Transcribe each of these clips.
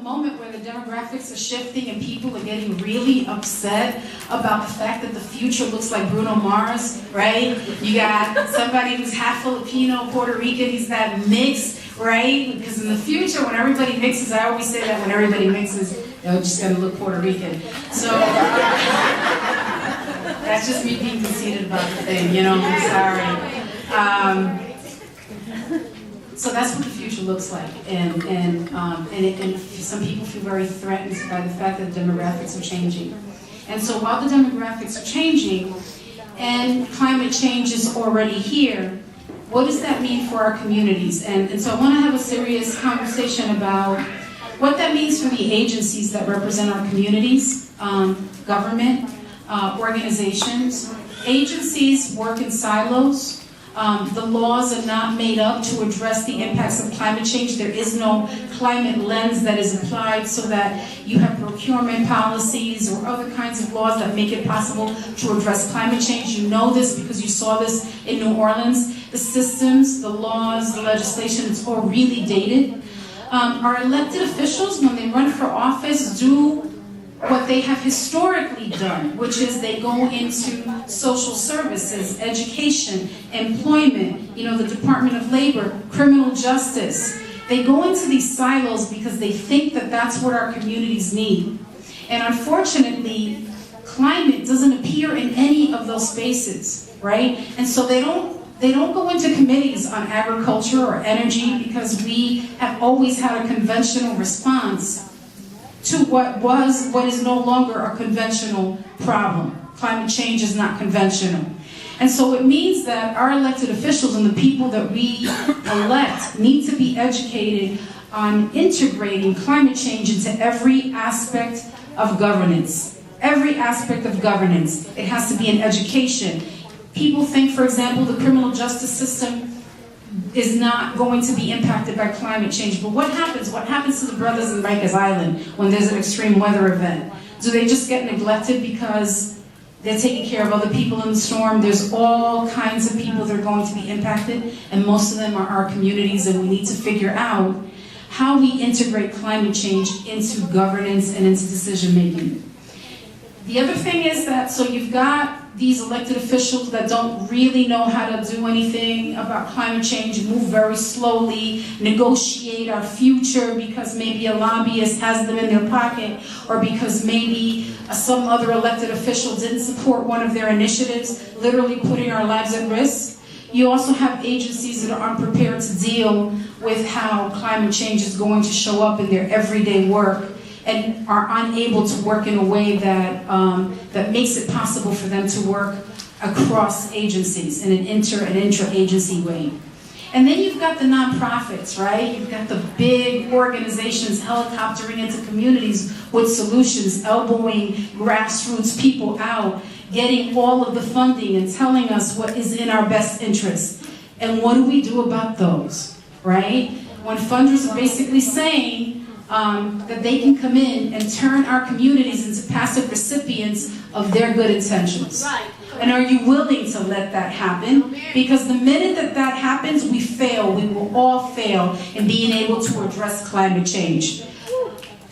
moment where the demographics are shifting and people are getting really upset about the fact that the future looks like Bruno Mars, right? You got somebody who's half Filipino, Puerto Rican, he's that mix, right? Because in the future, when everybody mixes, I always say that when everybody mixes, they're just gonna look Puerto Rican. So, that's just me being conceited about the thing, you know, I'm sorry. So that's what the future looks like, and some people feel very threatened by the fact that demographics are changing. And so while the demographics are changing, and climate change is already here, what does that mean for our communities? And so I want to have a serious conversation about what that means for the agencies that represent our communities, government, organizations. Agencies work in silos. The laws are not made up to address the impacts of climate change. There is no climate lens that is applied so that you have procurement policies or other kinds of laws that make it possible to address climate change. You know this because you saw this in New Orleans. The systems, the laws, the legislation, it's all really dated. Our elected officials, when they run for office, do what they have historically done, which is they go into social services, education, employment, you know, the Department of Labor, criminal justice. They go into these silos because they think that that's what our communities need. And unfortunately, climate doesn't appear in any of those spaces, right? And so they don't go into committees on agriculture or energy because we have always had a conventional response to what is no longer a conventional problem. Climate change is not conventional. And so it means that our elected officials and the people that we elect need to be educated on integrating climate change into every aspect of governance. Every aspect of governance. It has to be in education. People think, for example, the criminal justice system is not going to be impacted by climate change. But what happens? What happens to the brothers in Rikers Island when there's an extreme weather event? Do they just get neglected because they're taking care of other people in the storm? There's all kinds of people that are going to be impacted, and most of them are our communities, and we need to figure out how we integrate climate change into governance and into decision making. The other thing is that, so you've got these elected officials that don't really know how to do anything about climate change, move very slowly, negotiate our future because maybe a lobbyist has them in their pocket, or because maybe some other elected official didn't support one of their initiatives, literally putting our lives at risk. You also have agencies that are unprepared to deal with how climate change is going to show up in their everyday work, and are unable to work in a way that that makes it possible for them to work across agencies in an intra-agency way. And then you've got the nonprofits, right? You've got the big organizations helicoptering into communities with solutions, elbowing grassroots people out, getting all of the funding and telling us what is in our best interest. And what do we do about those, right? When funders are basically saying, that they can come in and turn our communities into passive recipients of their good intentions. Right. And are you willing to let that happen? Because the minute that that happens, we fail. We will all fail in being able to address climate change.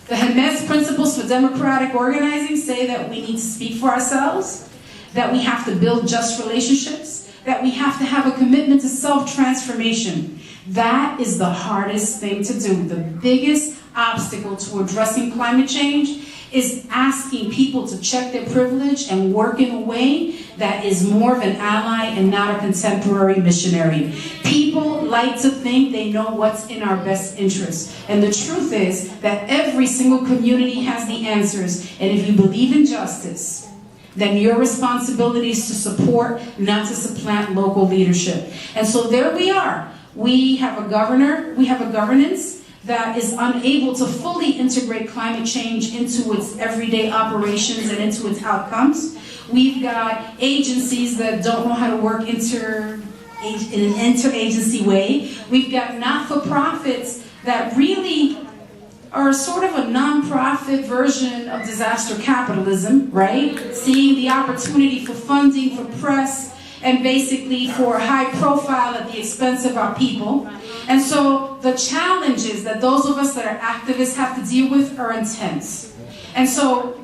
The Hermes principles for democratic organizing say that we need to speak for ourselves, that we have to build just relationships, that we have to have a commitment to self-transformation. That is the hardest thing to do. The biggest obstacle to addressing climate change is asking people to check their privilege and work in a way that is more of an ally and not a contemporary missionary. People like to think they know what's in our best interest. And the truth is that every single community has the answers. And if you believe in justice, then your responsibility is to support, not to supplant local leadership. And so there we are. We have a governor, we have a governance that is unable to fully integrate climate change into its everyday operations and into its outcomes. We've got agencies that don't know how to work in an interagency way. We've got not-for-profits that really are sort of a non-profit version of disaster capitalism, right? Seeing the opportunity for funding, for press, and basically for high profile at the expense of our people. And so the challenges that those of us that are activists have to deal with are intense. And so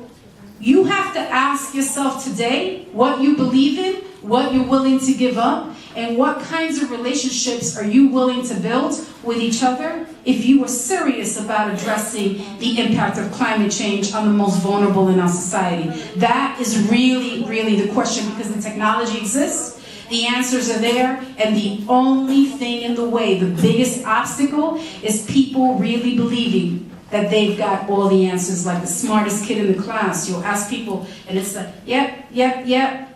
you have to ask yourself today what you believe in, what you're willing to give up, and what kinds of relationships are you willing to build with each other if you are serious about addressing the impact of climate change on the most vulnerable in our society. That is really, really the question, because the technology exists, the answers are there, and the only thing in the way, the biggest obstacle, is people really believing that they've got all the answers, like the smartest kid in the class. You'll ask people, and it's like, yep, yep, yep.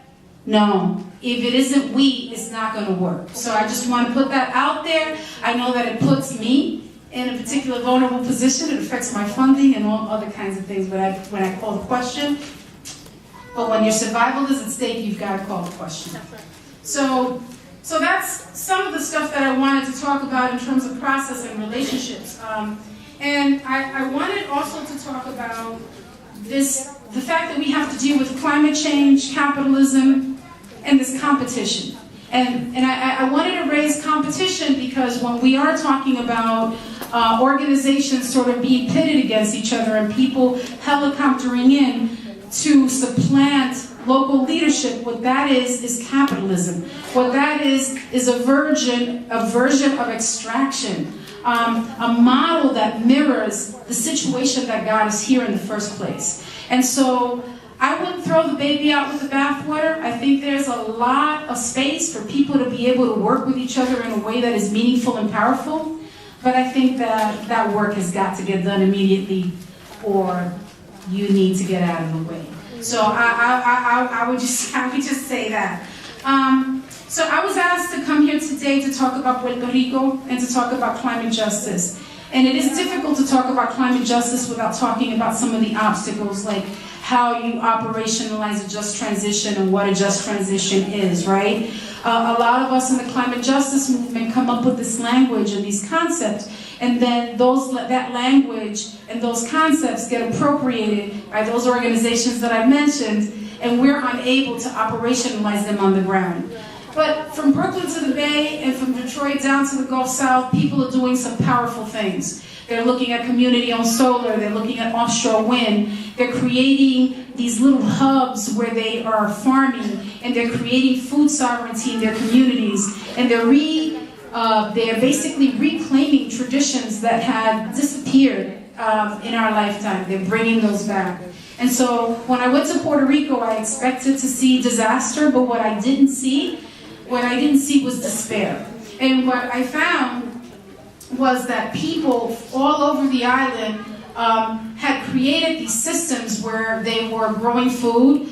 No, if it isn't we, it's not going to work. So I just want to put that out there. I know that it puts me in a particular vulnerable position. It affects my funding and all other kinds of things when I call the question. But when your survival is at stake, you've got to call the question. So that's some of the stuff that I wanted to talk about in terms of process and relationships. And I wanted also to talk about the fact that we have to deal with climate change, capitalism, and this competition. And I wanted to raise competition because when we are talking about organizations sort of being pitted against each other and people helicoptering in to supplant local leadership, what that is capitalism. What that is a version of extraction. A model that mirrors the situation that got us here in the first place. And so I wouldn't throw the baby out with the bathwater. I think there's a lot of space for people to be able to work with each other in a way that is meaningful and powerful. But I think that work has got to get done immediately, or you need to get out of the way. So I would just say that. So I was asked to come here today to talk about Puerto Rico and to talk about climate justice. And it is difficult to talk about climate justice without talking about some of the obstacles, like how you operationalize a just transition and what a just transition is, right? A lot of us in the climate justice movement come up with this language and these concepts, and then that language and those concepts get appropriated by those organizations that I mentioned, and we're unable to operationalize them on the ground. But from Brooklyn to the Bay and from Detroit down to the Gulf South, people are doing some powerful things. They're looking at community-owned solar, they're looking at offshore wind, they're creating these little hubs where they are farming, and they're creating food sovereignty in their communities, and they're basically reclaiming traditions that had disappeared in our lifetime. They're bringing those back. And so when I went to Puerto Rico, I expected to see disaster, but what I didn't see was despair. And what I found was that people all over the island had created these systems where they were growing food.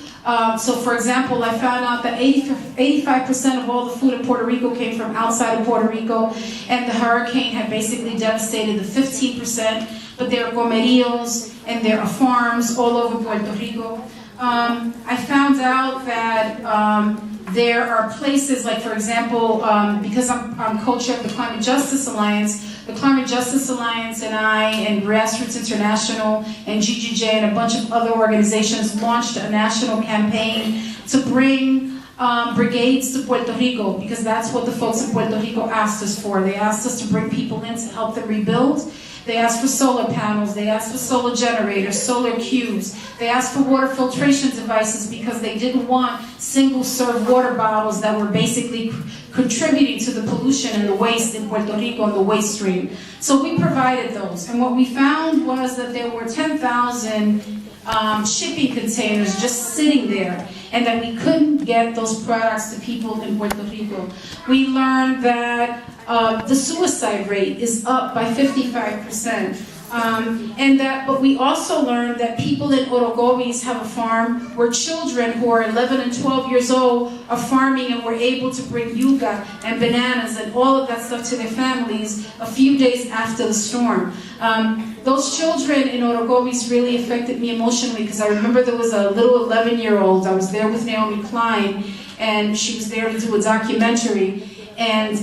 So for example, I found out that 85% of all the food in Puerto Rico came from outside of Puerto Rico, and the hurricane had basically devastated the 15%, but there are comeríos and there are farms all over Puerto Rico. I found out that there are places like, for example, because I'm co-chair of the Climate Justice Alliance, the Climate Justice Alliance and I and Grassroots International and GGJ and a bunch of other organizations launched a national campaign to bring brigades to Puerto Rico, because that's what the folks in Puerto Rico asked us for. They asked us to bring people in to help them rebuild. They asked for solar panels, they asked for solar generators, solar cubes. They asked for water filtration devices because they didn't want single-serve water bottles that were basically contributing to the pollution and the waste in Puerto Rico and the waste stream. So we provided those. And what we found was that there were 10,000 shipping containers just sitting there, and that we couldn't get those products to people in Puerto Rico. We learned that the suicide rate is up by 55%. But we also learned that people in Orocovis have a farm where children who are 11 and 12 years old are farming, and were able to bring yuca and bananas and all of that stuff to their families a few days after the storm. Those children in Orocovis really affected me emotionally, because I remember there was a little 11-year-old. I was there with Naomi Klein, and she was there to do a documentary. And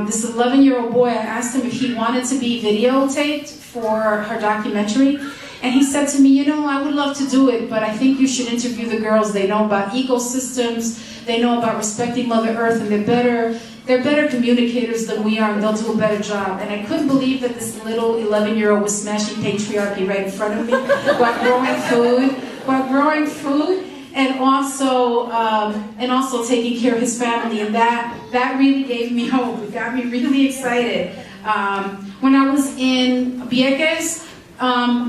this 11-year-old boy, I asked him if he wanted to be videotaped for her documentary. And he said to me, you know, I would love to do it, but I think you should interview the girls. They know about ecosystems, they know about respecting Mother Earth, and they're better they're better communicators than we are, and they'll do a better job. And I couldn't believe that this little 11-year-old was smashing patriarchy right in front of me while growing food, and also taking care of his family. And that really gave me hope. It got me really excited. When I was in Vieques,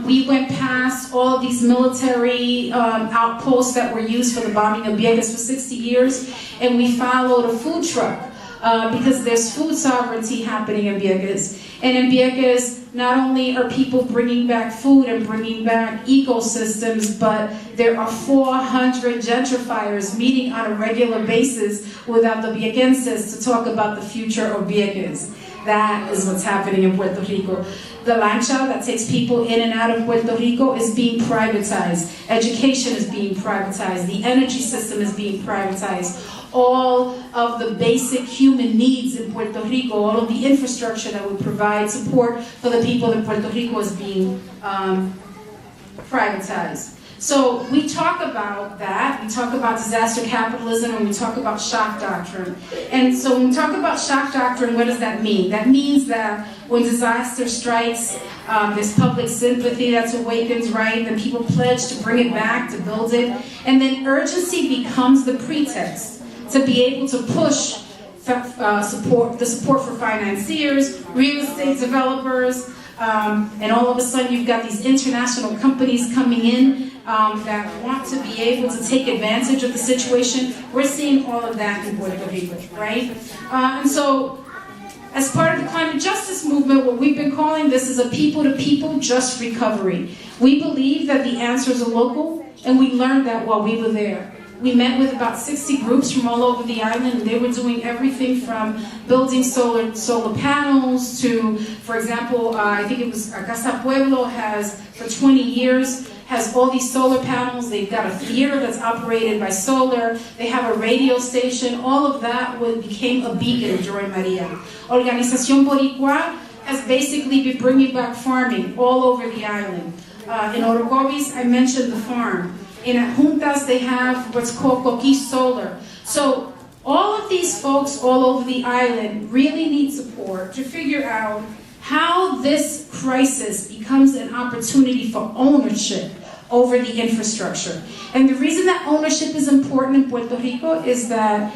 we went past all of these military outposts that were used for the bombing of Vieques for 60 years, and we followed a food truck because there's food sovereignty happening in Vieques. And in Vieques, not only are people bringing back food and bringing back ecosystems, but there are 400 gentrifiers meeting on a regular basis with the Viequenses to talk about the future of Vieques. That is what's happening in Puerto Rico. The lancha that takes people in and out of Puerto Rico is being privatized. Education is being privatized. The energy system is being privatized. All of the basic human needs in Puerto Rico, all of the infrastructure that would provide support for the people in Puerto Rico is being privatized. So we talk about that, we talk about disaster capitalism, and we talk about shock doctrine. And so when we talk about shock doctrine, what does that mean? That means that when disaster strikes, there's public sympathy that's awakened, right? Then people pledge to bring it back, to build it. And then urgency becomes the pretext to be able to push support for financiers, real estate developers, and all of a sudden you've got these international companies coming in that want to be able to take advantage of the situation. We're seeing all of that in Puerto Rico, right? And so, as part of the climate justice movement, what we've been calling this is a people-to-people just recovery. We believe that the answers are local, and we learned that while we were there. We met with about 60 groups from all over the island, and they were doing everything from building solar panels to, for example, I think it was Casa Pueblo has, for 20 years, has all these solar panels. They've got a theater that's operated by solar. They have a radio station. All of that became a beacon during Maria. Organización Boricua has basically been bringing back farming all over the island. In Orocovis, I mentioned the farm. In Juntas, they have what's called Coquí Solar. So all of these folks all over the island really need support to figure out how this crisis becomes an opportunity for ownership over the infrastructure. And the reason that ownership is important in Puerto Rico is that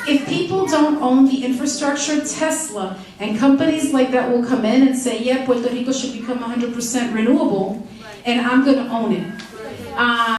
if people don't own the infrastructure, Tesla and companies like that will come in and say, yeah, Puerto Rico should become 100% renewable, and I'm going to own it.